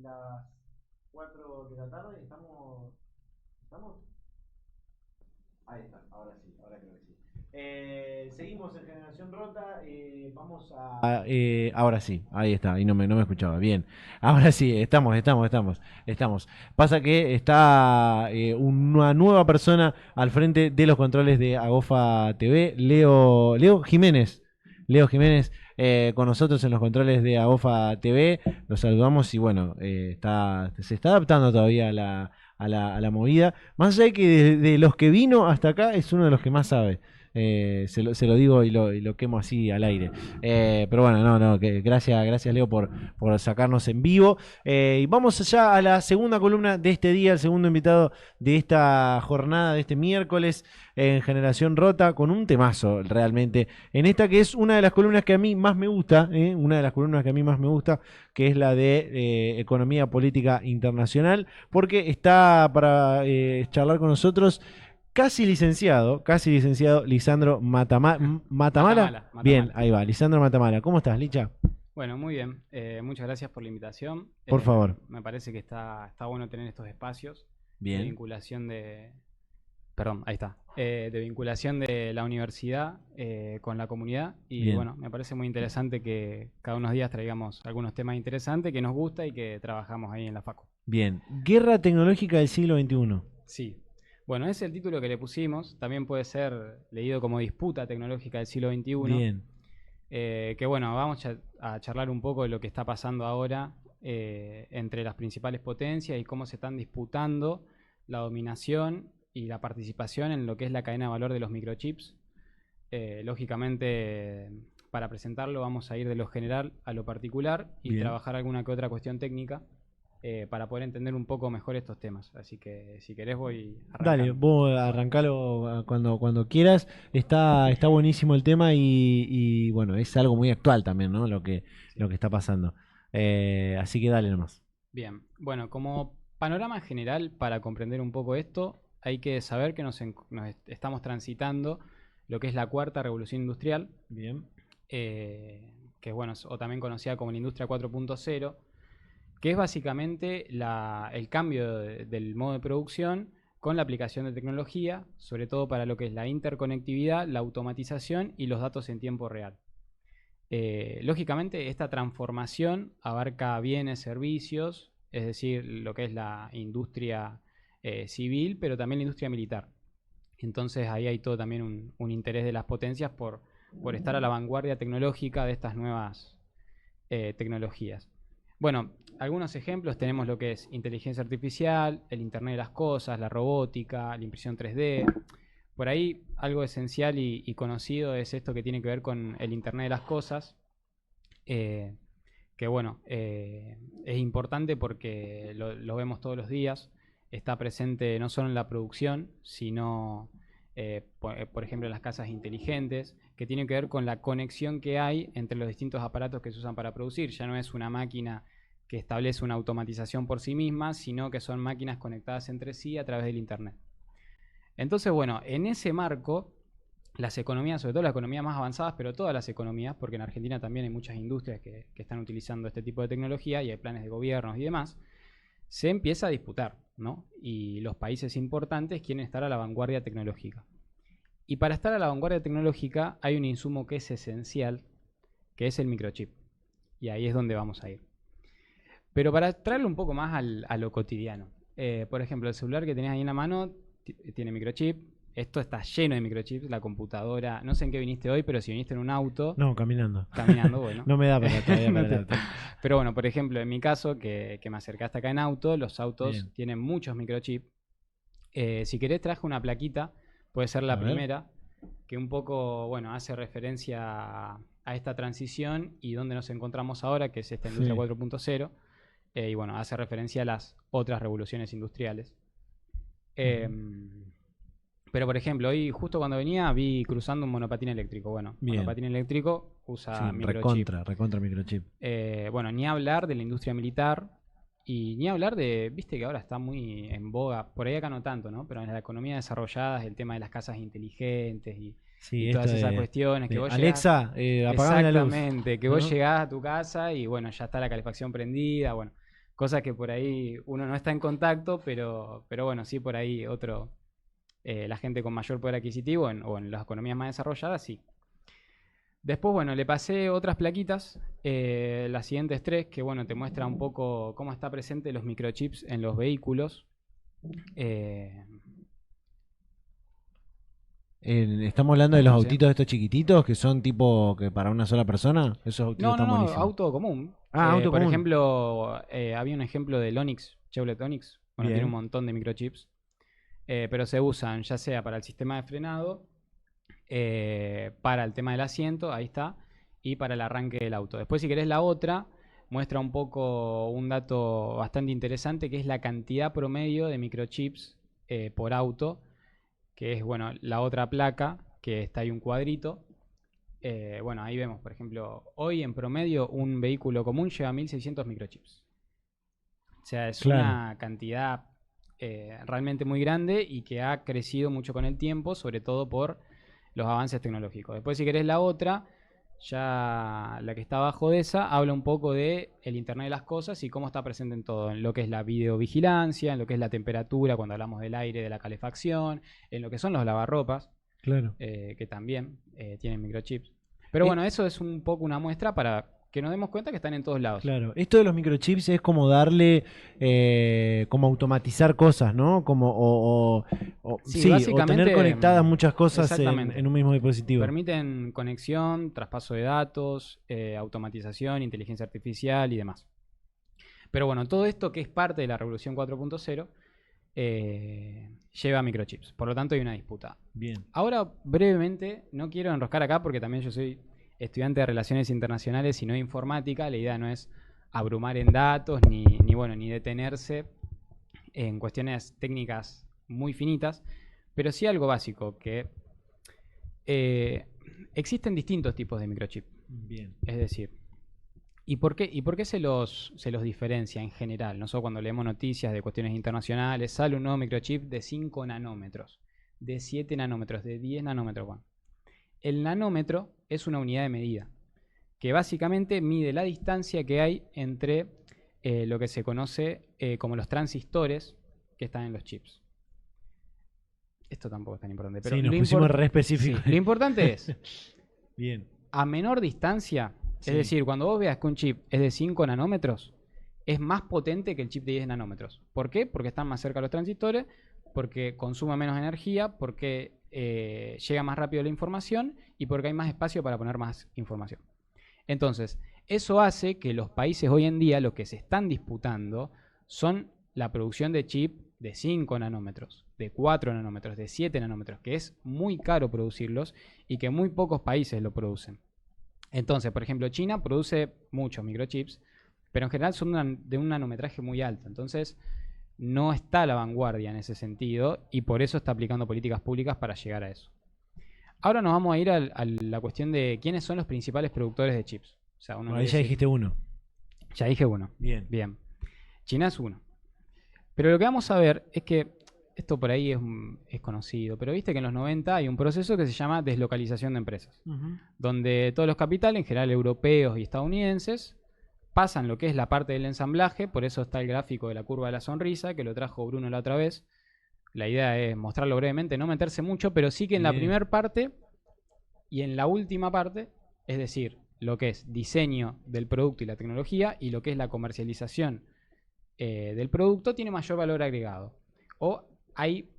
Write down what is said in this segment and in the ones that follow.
las 4 de la tarde y estamos. Ahí está, ahora sí, ahora creo que sí. Seguimos en Generación Rota, vamos a... ahora sí, ahí está, y no me escuchaba, bien. Ahora sí, estamos. Pasa que está una nueva persona al frente de los controles de Agofa TV, Leo Jiménez. Leo Jiménez con nosotros en los controles de Agofa TV, los saludamos y bueno, se está adaptando todavía a la movida. Más allá de que de los que vino hasta acá es uno de los que más sabe. Se lo digo y lo quemo así al aire. Pero bueno, no, gracias Leo por sacarnos en vivo. Y vamos allá a la segunda columna de este día, el segundo invitado de esta jornada, de este miércoles en Generación Rota, con un temazo realmente. En esta que es una de las columnas que a mí más me gusta, que es la de Economía Política Internacional, porque está para charlar con nosotros casi licenciado Lisandro Matamala. Matamala. Bien, ahí va, Lisandro Matamala. ¿Cómo estás, Licha? Bueno, muy bien. Muchas gracias por la invitación. Por favor. Me parece que está bueno tener estos espacios de Bien. vinculación de... Perdón, ahí está. De vinculación de la universidad con la comunidad. Y Bien. bueno, me parece muy interesante que cada unos días traigamos algunos temas interesantes que nos gusta y que trabajamos ahí en la Facu. Bien. Guerra tecnológica del siglo XXI. Sí. Bueno, ese es el título que le pusimos. También puede ser leído como Disputa Tecnológica del siglo XXI. Bien. Que bueno, vamos a charlar un poco de lo que está pasando ahora entre las principales potencias y cómo se están disputando la dominación y la participación en lo que es la cadena de valor de los microchips. Lógicamente, para presentarlo vamos a ir de lo general a lo particular y Bien. trabajar alguna que otra cuestión técnica para poder entender un poco mejor estos temas. Así que si querés voy arrancando. Dale, vos arrancalo cuando quieras. Está buenísimo el tema y bueno, es algo muy actual también, ¿no? Lo que está pasando. Así que dale nomás. Bien, bueno, como panorama general para comprender un poco esto, hay que saber que nos estamos transitando lo que es la cuarta revolución industrial, Bien. que bueno, o también conocida como la industria 4.0, que es básicamente el cambio del modo de producción con la aplicación de tecnología, sobre todo para lo que es la interconectividad, la automatización y los datos en tiempo real. Lógicamente, esta transformación abarca bienes, servicios, es decir, lo que es la industria civil, pero también la industria militar. Entonces ahí hay todo también un interés de las potencias por estar a la vanguardia tecnológica de estas nuevas tecnologías. Bueno, algunos ejemplos tenemos lo que es inteligencia artificial, el Internet de las cosas, la robótica, la impresión 3D. Por ahí algo esencial y conocido es esto que tiene que ver con el Internet de las cosas, que bueno, es importante porque lo vemos todos los días, está presente no solo en la producción, sino por ejemplo en las casas inteligentes, que tiene que ver con la conexión que hay entre los distintos aparatos que se usan para producir. Ya no es una máquina que establece una automatización por sí misma, sino que son máquinas conectadas entre sí a través del Internet. Entonces, bueno, en ese marco, las economías, sobre todo las economías más avanzadas, pero todas las economías, porque en Argentina también hay muchas industrias que están utilizando este tipo de tecnología y hay planes de gobiernos y demás, se empieza a disputar, ¿no? Y los países importantes quieren estar a la vanguardia tecnológica. Y para estar a la vanguardia tecnológica hay un insumo que es esencial, que es el microchip. Y ahí es donde vamos a ir. Pero para traerlo un poco más a lo cotidiano. Por ejemplo, el celular que tenés ahí en la mano tiene microchip. Esto está lleno de microchips. La computadora, no sé en qué viniste hoy, pero si viniste en un auto. No, caminando. Caminando, bueno. No me da para todavía para el auto. Pero bueno, por ejemplo, en mi caso, que me acercaste acá en auto, los autos Bien. tienen muchos microchips. Si querés, traje una plaquita, puede ser la primera, que un poco, bueno, hace referencia a esta transición y donde nos encontramos ahora, que es esta industria 4.0. Y bueno, hace referencia a las otras revoluciones industriales. Pero por ejemplo, hoy justo cuando venía vi cruzando un monopatín eléctrico. Bueno, Bien. monopatín eléctrico usa microchip. Recontra microchip. Bueno, ni hablar de la industria militar y ni hablar de, viste que ahora está muy en boga, por ahí acá no tanto, ¿no? Pero en la economía desarrollada es el tema de las casas inteligentes y todas esas cuestiones que vos Alexa, apagame la luz. Exactamente, que vos llegás a tu casa y bueno, ya está la calefacción prendida, bueno, Cosas que por ahí uno no está en contacto, pero bueno, sí por ahí la gente con mayor poder adquisitivo o en las economías más desarrolladas, sí. Después, bueno, le pasé otras plaquitas, las siguientes tres, que bueno, te muestra un poco cómo está presente los microchips en los vehículos. Eh, ¿Estamos hablando de los no sé. autitos estos chiquititos que son tipo que para una sola persona? Esos autitos No, están buenísimos. auto común. Auto Por común. ejemplo, había un ejemplo del Onix, Chevrolet Onix. Bueno, tiene un Bien. montón de microchips, pero se usan ya sea para el sistema de frenado, para el tema del asiento, ahí está, y para el arranque del auto. Después, si querés la otra, muestra un poco un dato bastante interesante, que es la cantidad promedio de microchips por auto, que es, bueno, la otra placa, que está ahí un cuadrito. Bueno, ahí vemos, por ejemplo, hoy en promedio un vehículo común lleva 1600 microchips. O sea, es Claro. una cantidad realmente muy grande y que ha crecido mucho con el tiempo, sobre todo por los avances tecnológicos. Después, si querés la otra, ya la que está abajo de esa, habla un poco de el Internet de las cosas y cómo está presente en todo, en lo que es la videovigilancia, en lo que es la temperatura, cuando hablamos del aire, de la calefacción, en lo que son los lavarropas, Claro. que también tienen microchips. Pero Eh, bueno, eso es un poco una muestra para que nos demos cuenta que están en todos lados. Claro, esto de los microchips es como darle, como automatizar cosas, ¿no? Como, Sí, sí, o básicamente, tener conectadas muchas cosas exactamente. en un mismo dispositivo. Permiten conexión, traspaso de datos, automatización, inteligencia artificial y demás. Pero bueno, todo esto que es parte de la revolución 4.0 lleva microchips. Por lo tanto, hay una disputa. Bien. Ahora, brevemente, no quiero enroscar acá porque también yo soy estudiante de Relaciones Internacionales y no de Informática. La idea no es abrumar en datos ni detenerse en cuestiones técnicas muy finitas, pero sí algo básico, que existen distintos tipos de microchip. Bien. Es decir, ¿y por qué se los diferencia en general? No solo cuando leemos noticias de cuestiones internacionales, sale un nuevo microchip de 5 nanómetros, de 7 nanómetros, de 10 nanómetros. Bueno, el nanómetro es una unidad de medida que básicamente mide la distancia que hay entre lo que se conoce como los transistores que están en los chips. Esto tampoco es tan importante, pero Sí, nos pusimos re específicos. Sí, lo importante es, Bien. a menor distancia, Sí. es decir, cuando vos veas que un chip es de 5 nanómetros, es más potente que el chip de 10 nanómetros. ¿Por qué? Porque están más cerca los transistores, porque consume menos energía, porque llega más rápido la información y porque hay más espacio para poner más información. Entonces, eso hace que los países hoy en día lo que se están disputando son la producción de chip de 5 nanómetros, de 4 nanómetros, de 7 nanómetros, que es muy caro producirlos y que muy pocos países lo producen. Entonces, por ejemplo, China produce muchos microchips, pero en general son de un nanometraje muy alto. Entonces, no está a la vanguardia en ese sentido y por eso está aplicando políticas públicas para llegar a eso. Ahora nos vamos a ir a la cuestión de quiénes son los principales productores de chips. O sea, Ahí ya dijiste uno. Ya dije uno. Bien. Bien. China es uno. Pero lo que vamos a ver es que esto por ahí es conocido, pero viste que en los 90 hay un proceso que se llama deslocalización de empresas, donde todos los capitales, en general europeos y estadounidenses, pasan lo que es la parte del ensamblaje. Por eso está el gráfico de la curva de la sonrisa, que lo trajo Bruno la otra vez. La idea es mostrarlo brevemente, no meterse mucho, pero sí que en la primera parte y en la última parte, es decir, lo que es diseño del producto y la tecnología y lo que es la comercialización del producto, tiene mayor valor agregado o hay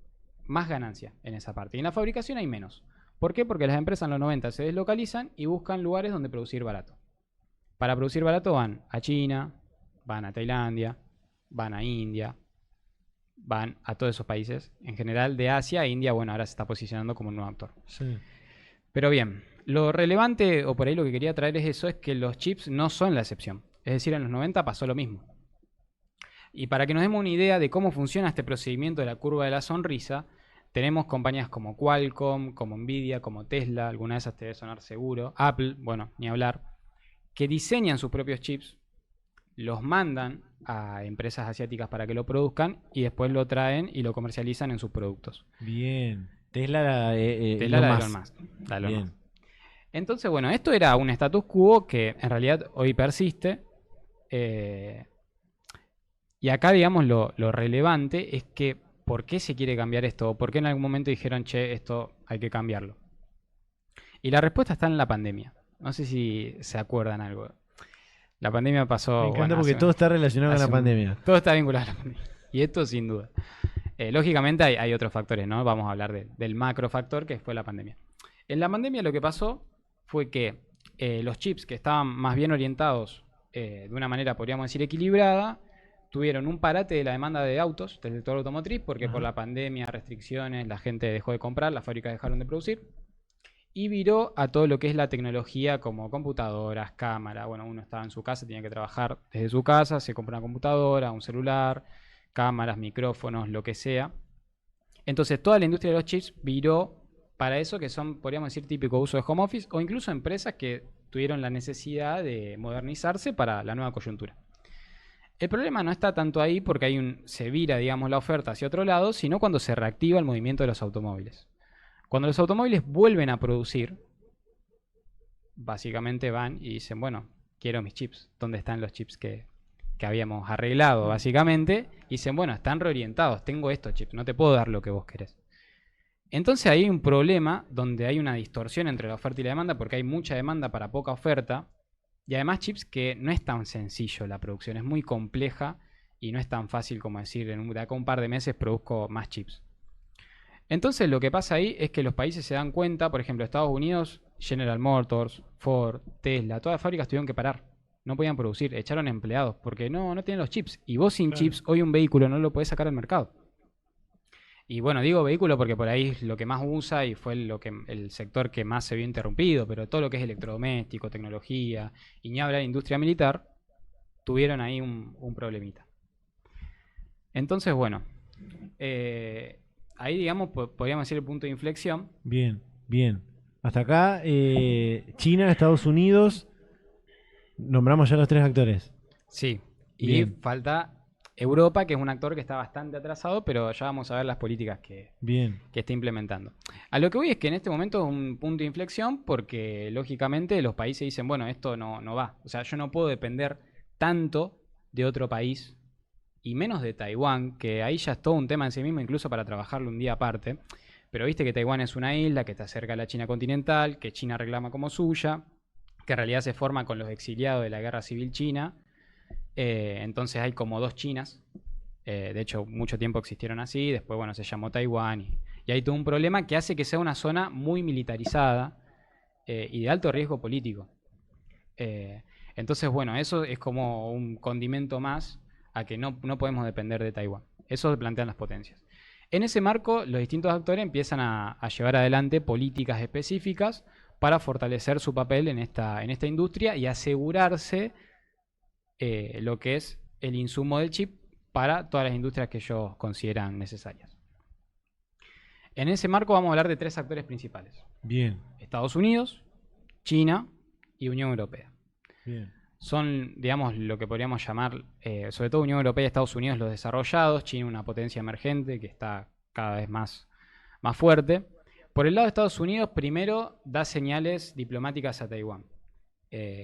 más ganancia en esa parte. Y en la fabricación hay menos. ¿Por qué? Porque las empresas en los 90 se deslocalizan y buscan lugares donde producir barato. Para producir barato van a China, van a Tailandia, van a India, van a todos esos países. En general de Asia, India, bueno, ahora se está posicionando como un nuevo actor. Sí. Pero bien, lo relevante, o por ahí lo que quería traer es eso, es que los chips no son la excepción. Es decir, en los 90 pasó lo mismo. Y para que nos demos una idea de cómo funciona este procedimiento de la curva de la sonrisa, tenemos compañías como Qualcomm, como Nvidia, como Tesla, alguna de esas te debe sonar seguro, Apple, bueno, ni hablar, que diseñan sus propios chips, los mandan a empresas asiáticas para que lo produzcan y después lo traen y lo comercializan en sus productos. Bien. Tesla, Tesla la de Elon Musk. Bien. Entonces, bueno, esto era un status quo que en realidad hoy persiste. Y acá, digamos, lo relevante es que ¿por qué se quiere cambiar esto? ¿O por qué en algún momento dijeron, che, esto hay que cambiarlo? Y la respuesta está en la pandemia. No sé si se acuerdan algo. La pandemia Me pasó, encanta bueno, porque todo está relacionado con la pandemia. todo está vinculado a la pandemia. Y esto sin duda. Lógicamente hay otros factores, ¿no? Vamos a hablar del macro factor que fue la pandemia. En la pandemia lo que pasó fue que los chips que estaban más bien orientados de una manera, podríamos decir, equilibrada, tuvieron un parate de la demanda de autos del sector automotriz porque por la pandemia, restricciones, la gente dejó de comprar, las fábricas dejaron de producir y viró a todo lo que es la tecnología como computadoras, cámaras. Bueno, uno estaba en su casa, tenía que trabajar desde su casa, se compró una computadora, un celular, cámaras, micrófonos, lo que sea. Entonces toda la industria de los chips viró para eso, que son, podríamos decir, típico uso de home office o incluso empresas que tuvieron la necesidad de modernizarse para la nueva coyuntura. El problema no está tanto ahí porque se vira, digamos, la oferta hacia otro lado, sino cuando se reactiva el movimiento de los automóviles. Cuando los automóviles vuelven a producir, básicamente van y dicen, bueno, quiero mis chips. ¿Dónde están los chips que habíamos arreglado, básicamente? Y dicen, bueno, están reorientados, tengo estos chips, no te puedo dar lo que vos querés. Entonces ahí hay un problema donde hay una distorsión entre la oferta y la demanda porque hay mucha demanda para poca oferta. Y además chips que no es tan sencillo la producción, es muy compleja y no es tan fácil como decir, de acá a un par de meses produzco más chips. Entonces lo que pasa ahí es que los países se dan cuenta, por ejemplo, Estados Unidos, General Motors, Ford, Tesla, todas las fábricas tuvieron que parar. No podían producir, echaron empleados porque no tienen los chips. Y vos sin chips, hoy un vehículo no lo podés sacar al mercado. Y bueno, digo vehículo porque por ahí es lo que más usa y fue el sector que más se vio interrumpido, pero todo lo que es electrodoméstico, tecnología y ni hablar de industria militar, tuvieron ahí un problemita. Entonces, bueno, ahí digamos podríamos decir el punto de inflexión. Bien, bien. Hasta acá, China, Estados Unidos, nombramos ya los 3 actores. Sí, y Bien. falta Europa, que es un actor que está bastante atrasado, pero ya vamos a ver las políticas que está implementando. A lo que voy es que en este momento es un punto de inflexión porque lógicamente los países dicen, bueno, esto no va. O sea, yo no puedo depender tanto de otro país y menos de Taiwán, que ahí ya es todo un tema en sí mismo, incluso para trabajarlo un día aparte. Pero viste que Taiwán es una isla que está cerca de la China continental, que China reclama como suya, que en realidad se forma con los exiliados de la guerra civil china. Entonces hay como 2 Chinas. De hecho, mucho tiempo existieron así. Después, bueno, se llamó Taiwán. Y hay todo un problema que hace que sea una zona muy militarizada y de alto riesgo político. Entonces, bueno, eso es como un condimento más a que no podemos depender de Taiwán. Eso plantean las potencias. En ese marco, los distintos actores empiezan a llevar adelante políticas específicas para fortalecer su papel en esta industria y asegurarse lo que es el insumo del chip para todas las industrias que ellos consideran necesarias. En ese marco vamos a hablar de 3 actores principales. Bien. Estados Unidos, China y Unión Europea. Bien. Son, digamos, lo que podríamos llamar, sobre todo Unión Europea y Estados Unidos, los desarrollados. China una potencia emergente que está cada vez más fuerte. Por el lado de Estados Unidos, primero da señales diplomáticas a Taiwán.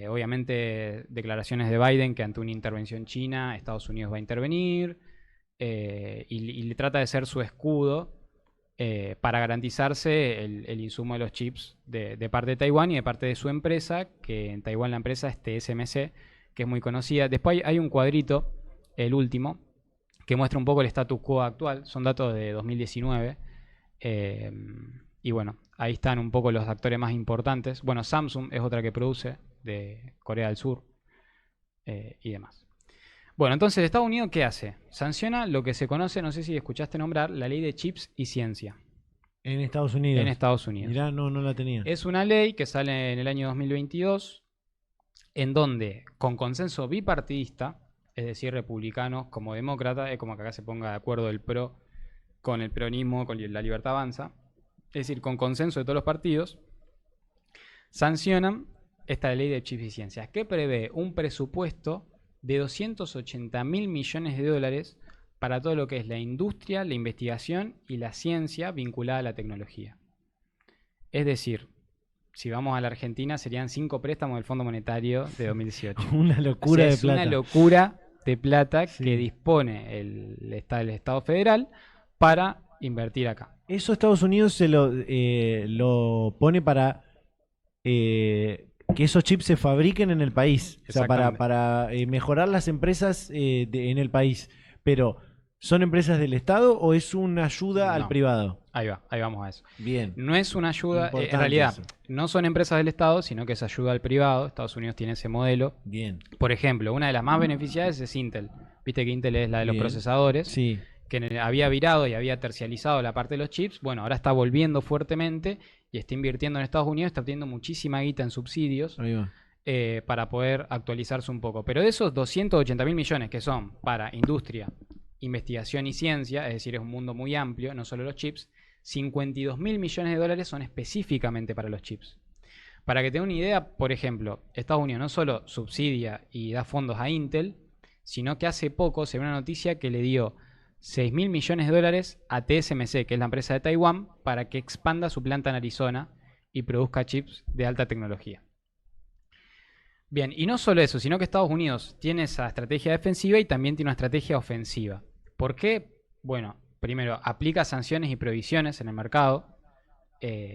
Obviamente declaraciones de Biden que ante una intervención china Estados Unidos va a intervenir y le trata de ser su escudo para garantizarse el insumo de los chips de parte de Taiwán y de parte de su empresa, que en Taiwán la empresa es TSMC, que es muy conocida. Después hay un cuadrito, el último, que muestra un poco el status quo actual, son datos de 2019 y bueno, ahí están un poco los actores más importantes. Bueno, Samsung es otra que produce de Corea del Sur y demás. Bueno, entonces, ¿Estados Unidos qué hace? Sanciona lo que se conoce, no sé si escuchaste nombrar, la ley de chips y ciencia. En Estados Unidos. En Estados Unidos. Mirá, no la tenía. Es una ley que sale en el año 2022, en donde, con consenso bipartidista, es decir, republicanos como demócratas, es como que acá se ponga de acuerdo el PRO con el peronismo, con la Libertad Avanza, es decir, con consenso de todos los partidos, sancionan esta ley de chips y ciencias, que prevé un presupuesto de 280.000 millones de dólares para todo lo que es la industria, la investigación y la ciencia vinculada a la tecnología. Es decir, si vamos a la Argentina, serían 5 préstamos del Fondo Monetario de 2018. Una locura de plata. Es una locura de plata Sí. que dispone el Estado federal para invertir acá. Eso Estados Unidos lo pone para que esos chips se fabriquen en el país. O sea, Exactamente. para mejorar las empresas en el país. Pero, ¿son empresas del Estado o es una ayuda al No. privado? Ahí vamos a eso. Bien. No es una ayuda, Importante en realidad, eso. no son empresas del Estado, sino que es ayuda al privado. Estados Unidos tiene ese modelo. Bien. Por ejemplo, una de las más beneficiadas es Intel. Viste que Intel es la de los Bien. procesadores, Sí. que había virado y había tercializado la parte de los chips. Bueno, ahora está volviendo fuertemente y está invirtiendo en Estados Unidos, está obteniendo muchísima guita en subsidios Ahí va. para poder actualizarse un poco. Pero de esos 280.000 millones que son para industria, investigación y ciencia, es decir, es un mundo muy amplio, no solo los chips, 52.000 millones de dólares son específicamente para los chips. Para que tenga una idea, por ejemplo, Estados Unidos no solo subsidia y da fondos a Intel, sino que hace poco se ve una noticia que le dio 6.000 millones de dólares a TSMC, que es la empresa de Taiwán, para que expanda su planta en Arizona y produzca chips de alta tecnología. Bien, y no solo eso, sino que Estados Unidos tiene esa estrategia defensiva y también tiene una estrategia ofensiva. ¿Por qué? Bueno, primero, aplica sanciones y prohibiciones en el mercado.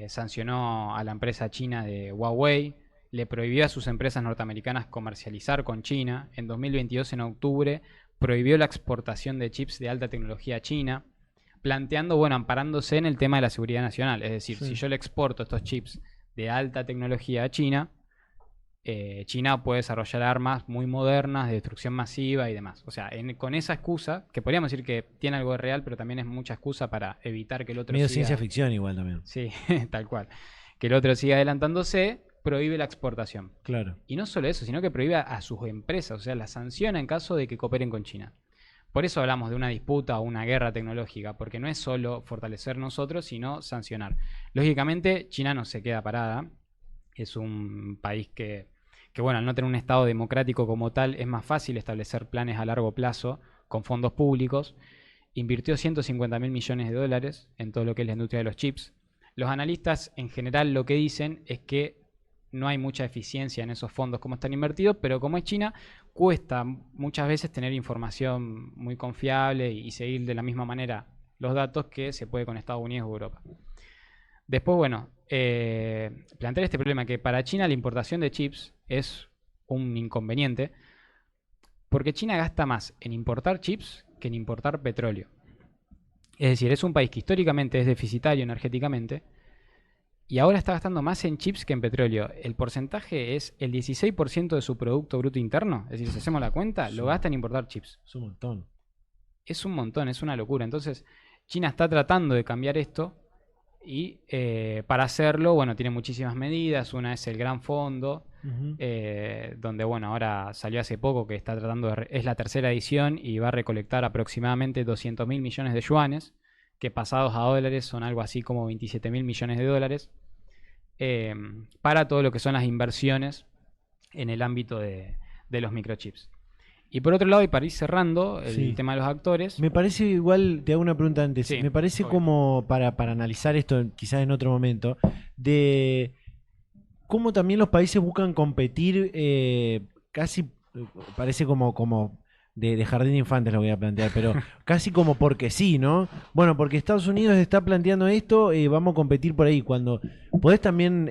Sancionó a la empresa china de Huawei, le prohibió a sus empresas norteamericanas comercializar con China. En 2022, en octubre, prohibió la exportación de chips de alta tecnología a China, planteando, bueno, amparándose en el tema de la seguridad nacional. Es decir, Sí. si yo le exporto estos chips de alta tecnología a China, China puede desarrollar armas muy modernas de destrucción masiva y demás. O sea, con esa excusa, que podríamos decir que tiene algo de real, pero también es mucha excusa para evitar que el otro Medio siga... ciencia ficción igual también. Sí, tal cual. Que el otro siga adelantándose, prohíbe la exportación. Claro. Y no solo eso, sino que prohíbe a sus empresas, o sea, las sanciona en caso de que cooperen con China. Por eso hablamos de una disputa o una guerra tecnológica, porque no es solo fortalecer nosotros, sino sancionar. Lógicamente, China no se queda parada. Es un país que bueno, al no tener un Estado democrático como tal, es más fácil establecer planes a largo plazo con fondos públicos. Invirtió 150.000 millones de dólares en todo lo que es la industria de los chips. Los analistas en general lo que dicen es que no hay mucha eficiencia en esos fondos como están invertidos, pero como es China, cuesta muchas veces tener información muy confiable y seguir de la misma manera los datos que se puede con Estados Unidos o Europa. Después, bueno, plantear este problema que para China la importación de chips es un inconveniente porque China gasta más en importar chips que en importar petróleo. Es decir, es un país que históricamente es deficitario energéticamente y ahora está gastando más en chips que en petróleo. El porcentaje es el 16% de su Producto Bruto Interno. Es decir, si hacemos la cuenta, lo gasta en importar chips. Es un montón. Es un montón, es una locura. Entonces, China está tratando de cambiar esto y para hacerlo, bueno, tiene muchísimas medidas. Una es el Gran Fondo, donde, bueno, ahora salió hace poco que está tratando es la tercera edición y va a recolectar aproximadamente 200.000 millones de yuanes, que pasados a dólares son algo así como 27.000 millones de dólares, para todo lo que son las inversiones en el ámbito de los microchips. Y por otro lado, y para ir cerrando el tema de los actores... Me parece igual, te hago una pregunta antes, Sí, me parece obvio. como para analizar esto quizás en otro momento, de cómo también los países buscan competir casi, parece como de jardín de infantes lo voy a plantear, pero casi como porque sí, ¿no? Bueno, porque Estados Unidos está planteando esto, vamos a competir por ahí. Cuando podés también,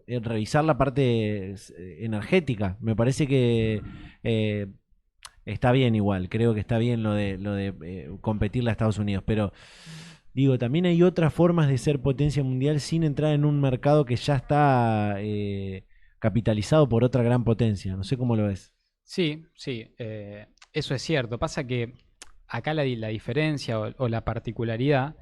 revisar la parte energética, me parece que está bien igual, creo que está bien lo de competirle a Estados Unidos, pero digo, también hay otras formas de ser potencia mundial sin entrar en un mercado que ya está capitalizado por otra gran potencia. No sé cómo lo ves. Sí, eso es cierto. Pasa que acá la diferencia o la particularidad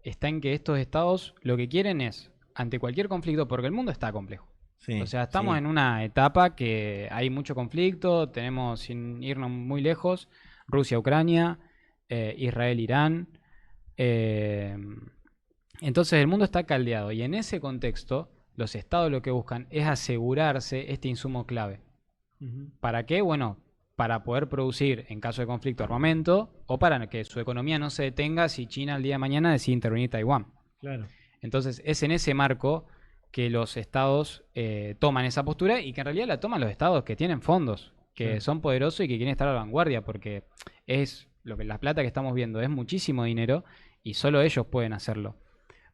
está en que estos estados lo que quieren es, ante cualquier conflicto, porque el mundo está complejo. Sí, O sea, estamos en una etapa que hay mucho conflicto, tenemos, sin irnos muy lejos, Rusia-Ucrania, Israel-Irán. Entonces el mundo está caldeado y en ese contexto los estados lo que buscan es asegurarse este insumo clave. ¿Para qué? Bueno, para poder producir en caso de conflicto armamento o para que su economía no se detenga si China el día de mañana decide intervenir Taiwán. Claro. Entonces es en ese marco que los estados toman esa postura y que en realidad la toman los estados que tienen fondos que son poderosos y que quieren estar a la vanguardia, porque es lo que la plata que estamos viendo es muchísimo dinero y solo ellos pueden hacerlo.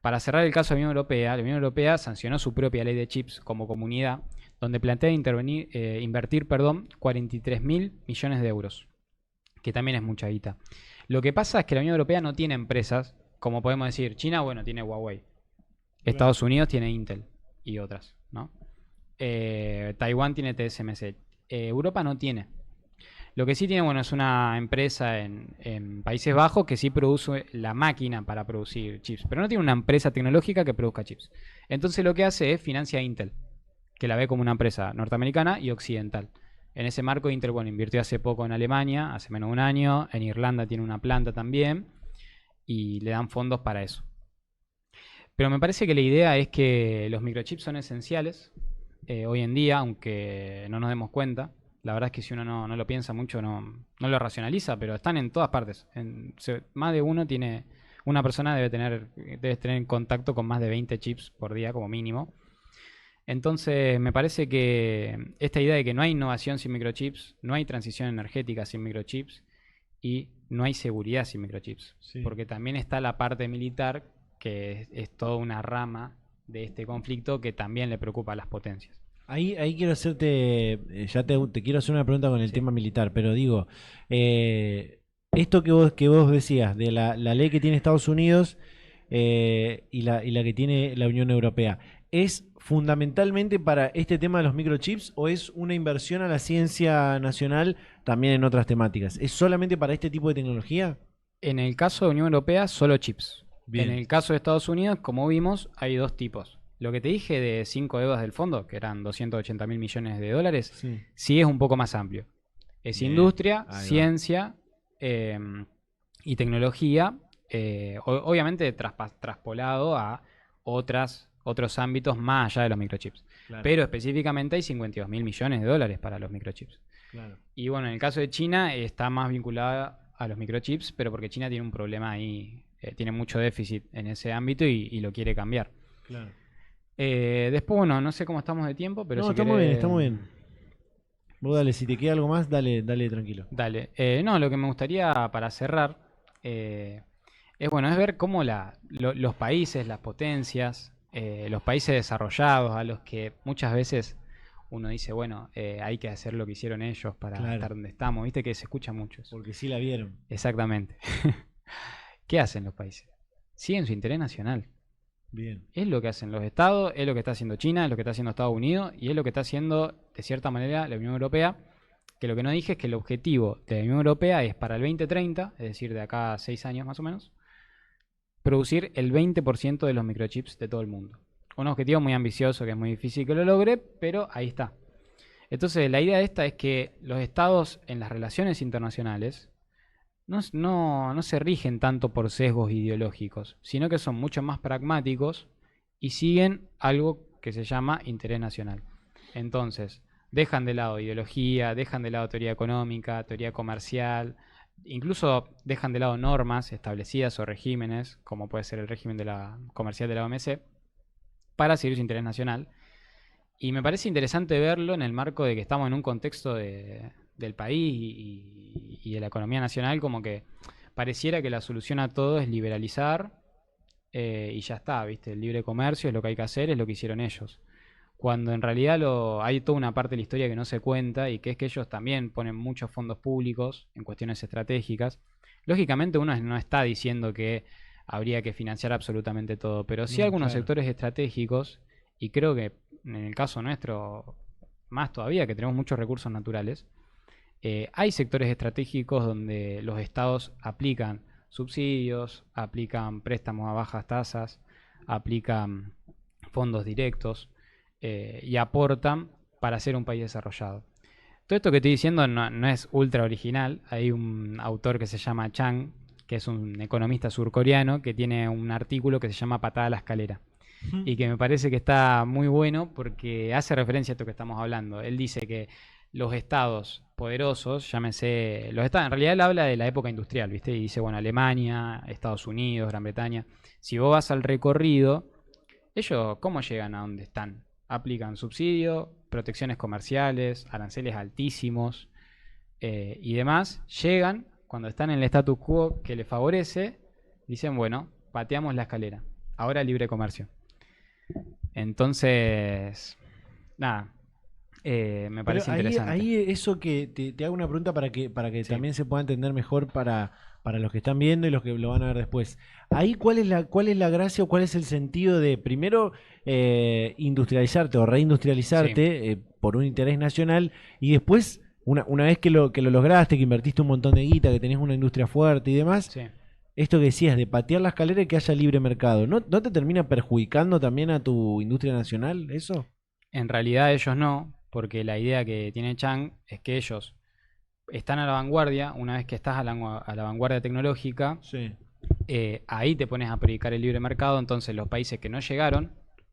Para cerrar el caso de la Unión Europea sancionó su propia ley de chips como comunidad, donde plantea invertir 43.000 millones de euros, que también es mucha guita. Lo que pasa es que la Unión Europea no tiene empresas, como podemos decir, China, bueno, tiene Huawei, Estados Unidos tiene Intel y otras, ¿no? Taiwán tiene TSMC, Europa no tiene. Lo que sí tiene, bueno, es una empresa en Países Bajos que sí produce la máquina para producir chips, pero no tiene una empresa tecnológica que produzca chips. Entonces lo que hace es financia a Intel, que la ve como una empresa norteamericana y occidental. En ese marco, Intel, bueno, invirtió hace poco en Alemania, hace menos de un año, en Irlanda tiene una planta también, y le dan fondos para eso. Pero me parece que la idea es que los microchips son esenciales hoy en día, aunque no nos demos cuenta. La verdad es que si uno no lo piensa mucho, no lo racionaliza, pero están en todas partes. Más de uno tiene, una persona debe tener en contacto con más de 20 chips por día como mínimo. Entonces me parece que esta idea de que no hay innovación sin microchips, no hay transición energética sin microchips y no hay seguridad sin microchips. Sí. Porque también está la parte militar, que es toda una rama de este conflicto que también le preocupa a las potencias. Ahí quiero hacerte, ya te quiero hacer una pregunta con el tema militar, pero digo, esto que vos decías, de la ley que tiene Estados Unidos y la que tiene la Unión Europea, ¿es fundamentalmente para este tema de los microchips o es una inversión a la ciencia nacional también en otras temáticas? ¿Es solamente para este tipo de tecnología? En el caso de Unión Europea, solo chips. Bien. En el caso de Estados Unidos, como vimos, hay dos tipos. Lo que te dije de 5 deudas del fondo, que eran 280.000 millones de dólares, sí es un poco más amplio. Es bien. Industria, ciencia y tecnología, obviamente traspolado a otros ámbitos más allá de los microchips. Claro. Pero específicamente hay 52.000 millones de dólares para los microchips. Claro. Y bueno, en el caso de China está más vinculada a los microchips, pero porque China tiene un problema ahí, tiene mucho déficit en ese ámbito y lo quiere cambiar. Claro. Después, bueno, no sé cómo estamos de tiempo, pero no, si estamos querés... bien, estamos bien. Vos dale, si te queda algo más, dale tranquilo. Dale. No, lo que me gustaría para cerrar es ver cómo los países, las potencias, los países desarrollados, a los que muchas veces uno dice, bueno, hay que hacer lo que hicieron ellos para estar donde estamos. Viste que se escucha mucho eso. Porque sí la vieron. Exactamente. ¿Qué hacen los países? Siguen su interés nacional. Bien. Es lo que hacen los estados, es lo que está haciendo China, es lo que está haciendo Estados Unidos y es lo que está haciendo, de cierta manera, la Unión Europea. Que lo que no dije es que el objetivo de la Unión Europea es para el 2030, es decir, de acá a 6 años más o menos, producir el 20% de los microchips de todo el mundo. Un objetivo muy ambicioso, que es muy difícil que lo logre, pero ahí está. Entonces, la idea de esta es que los estados en las relaciones internacionales no se rigen tanto por sesgos ideológicos, sino que son mucho más pragmáticos y siguen algo que se llama interés nacional. Entonces, dejan de lado ideología, dejan de lado teoría económica, teoría comercial, incluso dejan de lado normas establecidas o regímenes, como puede ser el régimen comercial de la OMC, para seguir su interés nacional. Y me parece interesante verlo en el marco de que estamos en un contexto del país y de la economía nacional, como que pareciera que la solución a todo es liberalizar y ya está, ¿viste? El libre comercio es lo que hay que hacer, es lo que hicieron ellos. Cuando en realidad hay toda una parte de la historia que no se cuenta y que es que ellos también ponen muchos fondos públicos en cuestiones estratégicas. Lógicamente uno no está diciendo que habría que financiar absolutamente todo, pero sí algunos sectores estratégicos, y creo que en el caso nuestro más todavía, que tenemos muchos recursos naturales, hay sectores estratégicos donde los estados aplican subsidios, aplican préstamos a bajas tasas, aplican fondos directos y aportan para ser un país desarrollado. Todo esto que estoy diciendo no es ultra original. Hay un autor que se llama Chang, que es un economista surcoreano, que tiene un artículo que se llama Patada a la escalera. Y que me parece que está muy bueno porque hace referencia a esto que estamos hablando. Él dice que los estados poderosos, llámese, en realidad él habla de la época industrial, ¿viste? Y dice, bueno, Alemania, Estados Unidos, Gran Bretaña. Si vos vas al recorrido, ellos, ¿cómo llegan a donde están? Aplican subsidio, protecciones comerciales, aranceles altísimos y demás, llegan, cuando están en el status quo que les favorece, dicen, bueno, pateamos la escalera, ahora libre comercio. Entonces, nada, me parece interesante. Ahí eso que te hago una pregunta para que Sí. también se pueda entender mejor para los que están viendo y los que lo van a ver después. Ahí, ¿cuál es la gracia o cuál es el sentido de, primero, industrializarte o reindustrializarte por un interés nacional y después, una vez que lo lograste, que invertiste un montón de guita, que tenés una industria fuerte y demás, Sí. esto que decías de patear la escalera y que haya libre mercado, ¿no te termina perjudicando también a tu industria nacional eso? En realidad ellos no, porque la idea que tiene Chang es que ellos están a la vanguardia. Una vez que estás a la vanguardia tecnológica, Sí. ahí te pones a predicar el libre mercado, entonces los países que no llegaron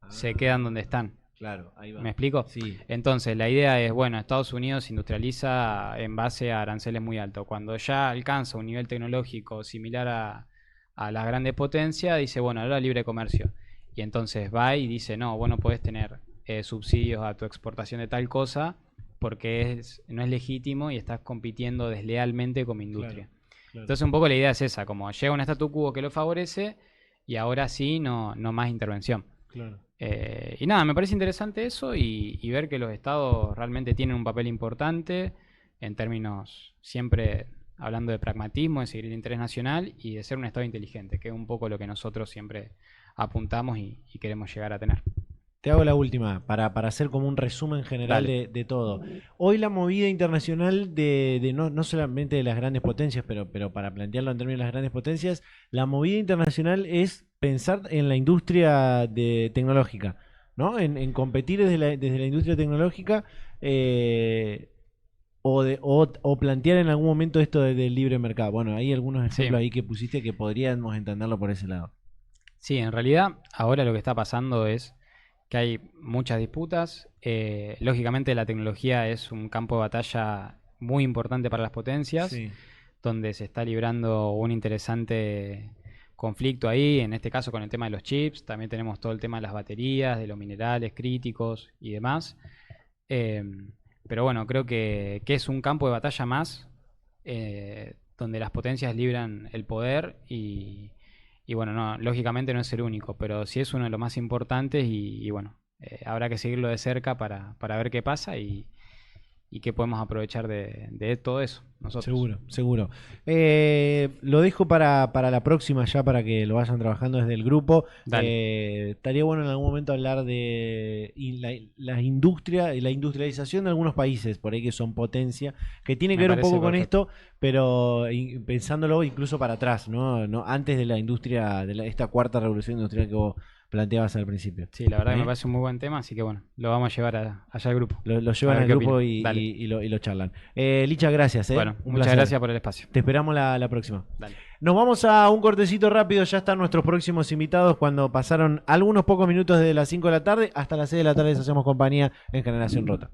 se quedan donde están. Claro, ahí va. ¿Me explico? Sí. Entonces la idea es, bueno, Estados Unidos industrializa en base a aranceles muy altos. Cuando ya alcanza un nivel tecnológico similar a las grandes potencias, dice, bueno, ahora libre comercio. Y entonces va y dice, no, vos no podés tener subsidios a tu exportación de tal cosa porque no es legítimo y estás compitiendo deslealmente con mi industria. Claro. Entonces un poco la idea es esa, como llega un statu quo que lo favorece y ahora sí, no más intervención. Claro. Y nada, me parece interesante eso y ver que los estados realmente tienen un papel importante en términos siempre hablando de pragmatismo, de seguir el interés nacional y de ser un estado inteligente, que es un poco lo que nosotros siempre apuntamos y queremos llegar a tener. Te hago la última, para hacer como un resumen general de todo. Hoy la movida internacional de no solamente de las grandes potencias, pero para plantearlo en términos de las grandes potencias, la movida internacional es pensar en la industria tecnológica, ¿no? En competir desde la industria tecnológica o plantear en algún momento esto del libre mercado. Bueno, hay algunos ejemplos ahí que pusiste que podríamos entenderlo por ese lado. Sí, en realidad ahora lo que está pasando es que hay muchas disputas. Lógicamente la tecnología es un campo de batalla muy importante para las potencias, donde se está librando un interesante conflicto ahí, en este caso con el tema de los chips. También tenemos todo el tema de las baterías, de los minerales críticos y demás. Pero bueno, creo que es un campo de batalla más, donde las potencias libran el poder y bueno, no, lógicamente no es el único, pero sí es uno de los más importantes y bueno, habrá que seguirlo de cerca para ver qué pasa y qué podemos aprovechar de todo eso nosotros. Seguro. Lo dejo para la próxima ya para que lo vayan trabajando desde el grupo. Estaría bueno en algún momento hablar de la industria y la industrialización de algunos países por ahí que son potencia, que tiene que ver un poco con esto, pero pensándolo incluso para atrás, ¿no? Antes de la industria, esta cuarta revolución industrial que vos planteabas al principio. Sí, la verdad que me parece un muy buen tema, así que bueno, lo vamos a llevar allá al grupo. Lo llevan al grupo y lo charlan. Licha, gracias. Bueno, muchas gracias por el espacio. Te esperamos la próxima. Dale. Nos vamos a un cortecito rápido, ya están nuestros próximos invitados cuando pasaron algunos pocos minutos desde las 5 de la tarde hasta las 6 de la tarde les hacemos compañía en Generación Rota.